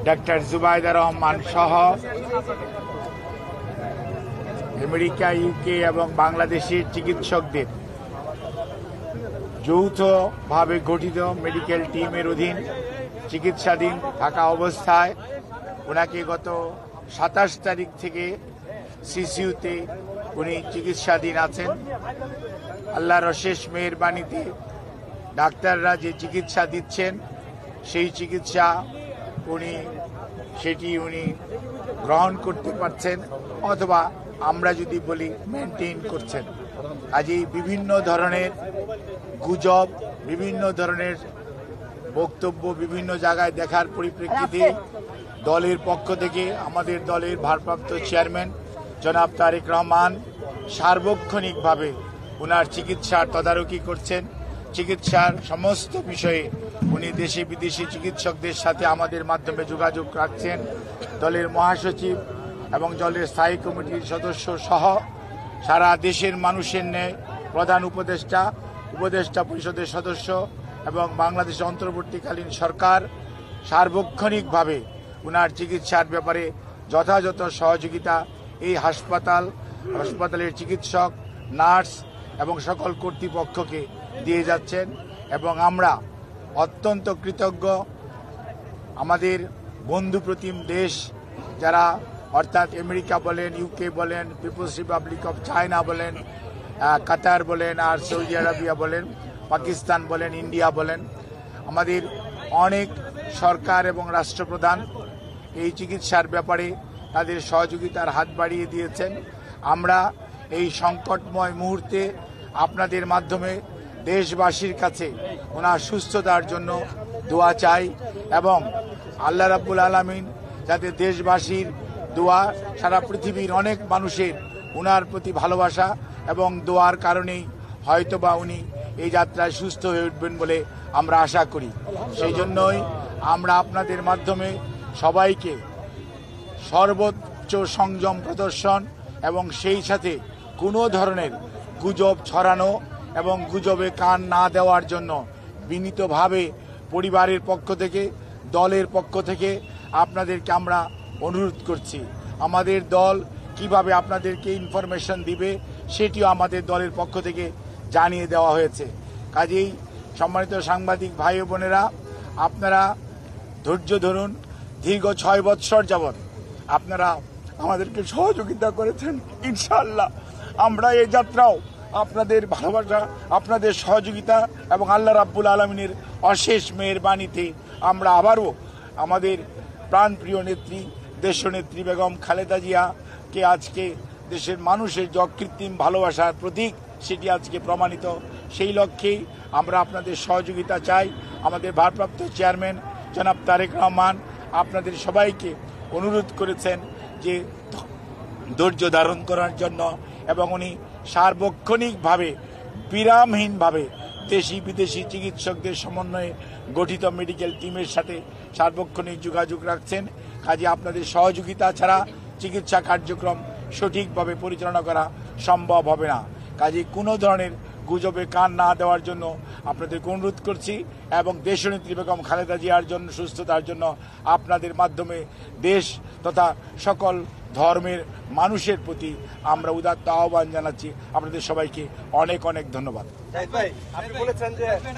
Doctor Zubaida Rahman সহ America, UK এবং বাংলাদেশের চিকিৎসকদের যৌথভাবে গঠিত মেডিকেল টিমের অধীন চিকিৎসাধীন থাকা অবস্থায় ওনাকে গত 27 তারিখ থেকে সিসিউতে উনি চিকিৎসাধীন আছেন। আল্লাহর অশেষ মেহেরবানিতে ডাক্তাররা যে চিকিৎসা দিচ্ছেন সেই চিকিৎসা সেটি উনি গ্রহণ করতে পারছেন, অথবা আমরা যদি বলি মেনটেন করছেন। কাজেই বিভিন্ন ধরনের গুজব, বিভিন্ন ধরনের বক্তব্য বিভিন্ন জায়গায় দেখার পরিপ্রেক্ষিতে দলের পক্ষ থেকে আমাদের দলের ভারপ্রাপ্ত চেয়ারম্যান জনাব তারেক রহমান সার্বক্ষণিকভাবে ওনার চিকিৎসার তদারকি করছেন। চিকিৎসার সমস্ত বিষয়ে উনি দেশে বিদেশি চিকিৎসকদের সাথে আমাদের মাধ্যমে যোগাযোগ রাখছেন। দলের মহাসচিব এবং দলের স্থায়ী কমিটির সদস্য সহ সারা দেশের মানুষের ন্যায় প্রধান উপদেষ্টা পরিষদের সদস্য এবং বাংলাদেশ অন্তর্বর্তীকালীন সরকার সার্বক্ষণিকভাবে ওনার চিকিৎসার ব্যাপারে যথাযথ সহযোগিতা এই হাসপাতালের চিকিৎসক, নার্স এবং সকল কর্তৃপক্ষকে দিয়ে যাচ্ছেন। এবং আমরা অত্যন্ত কৃতজ্ঞ আমাদের বন্ধুপ্রতিম দেশ যারা, অর্থাৎ আমেরিকা বলেন, ইউকে বলেন, পিপলস রিপাবলিক অফ চায়না বলেন, কাতার বলেন, আর সৌদি আরবিয়া বলেন, পাকিস্তান বলেন, ইন্ডিয়া বলেন, আমাদের অনেক সরকার এবং রাষ্ট্রপ্রধান এই চিকিৎসার ব্যাপারে তাদের সহযোগিতার হাত বাড়িয়ে দিয়েছেন। আমরা এই সংকটময় মুহূর্তে আপনাদের মাধ্যমে দেশবাসীর কাছে ওনার সুস্থতার জন্য দোয়া চাই এবং আল্লাহ রাব্বুল আলামিন যাতে দেশবাসীর দোয়া, সারা পৃথিবীর অনেক মানুষের ওনার প্রতি ভালোবাসা এবং দোয়ার কারণেই হয়তোবা উনি এই যাত্রায় সুস্থ হয়ে উঠবেন বলে আমরা আশা করি। সেই জন্যই আমরা আপনাদের মাধ্যমে সবাইকে সর্বোচ্চ সংযম প্রদর্শন এবং সেই সাথে কোনো ধরনের গুজব ছড়ানো এবং গুজবে কান না দেওয়ার জন্য বিনীতভাবে পরিবারের পক্ষ থেকে, দলের পক্ষ থেকে আপনাদেরকে আমরা অনুরোধ করছি। আমাদের দল কিভাবে আপনাদেরকে ইনফরমেশন দিবে সেটিও আমাদের দলের পক্ষ থেকে জানিয়ে দেওয়া হয়েছে। কাজেই সম্মানিত সাংবাদিক ভাই ও বোনেরা, আপনারা ধৈর্য ধরুন। দীর্ঘ 6 বৎসর যাবৎ আপনারা আমাদেরকে সহযোগিতা করেছেন। ইনশাআল্লাহ আমরা এই যাত্রাও আপনাদের ভালোবাসা, আপনাদের সহযোগিতা এবং আল্লাহ রাব্বুল আলামিনের অশেষ মেহেরবানিতে আমরা আবারও আমাদের প্রাণপ্রিয় নেত্রী, দেশনেত্রী বেগম খালেদা জিয়াকে আজকে দেশের মানুষের যে অকৃত্রিম ভালোবাসার প্রতীক সেটি আজকে প্রমাণিত। সেই লক্ষ্যেই আমরা আপনাদের সহযোগিতা চাই। আমাদের ভারপ্রাপ্ত চেয়ারম্যান জনাব তারেক রহমান আপনাদের সবাইকে অনুরোধ করেছেন যে ধৈর্য ধারণ করার জন্য, এবং উনি সার্বক্ষণিকভাবে বিরামহীনভাবে দেশি বিদেশি চিকিৎসকদের সমন্বয়ে গঠিত মেডিকেল টিমের সাথে সার্বক্ষণিক যোগাযোগ রাখছেন। কাজে আপনাদের সহযোগিতা ছাড়া চিকিৎসা কার্যক্রম সঠিকভাবে পরিচালনা করা সম্ভব হবে না। কাজে কোনো ধরনের গুজবে কান না দেওয়ার জন্য আপনাদেরকে অনুরোধ করছি এবং দেশনেত্রী বেগম খালেদা জিয়ার জন্য সুস্থতার জন্য আপনাদের মাধ্যমে দেশ তথা সকল ধর্মের মানুষের প্রতি আমরা উদাত্ত আহ্বান জানাচ্ছি। আপনাদের সবাইকে অনেক অনেক ধন্যবাদ।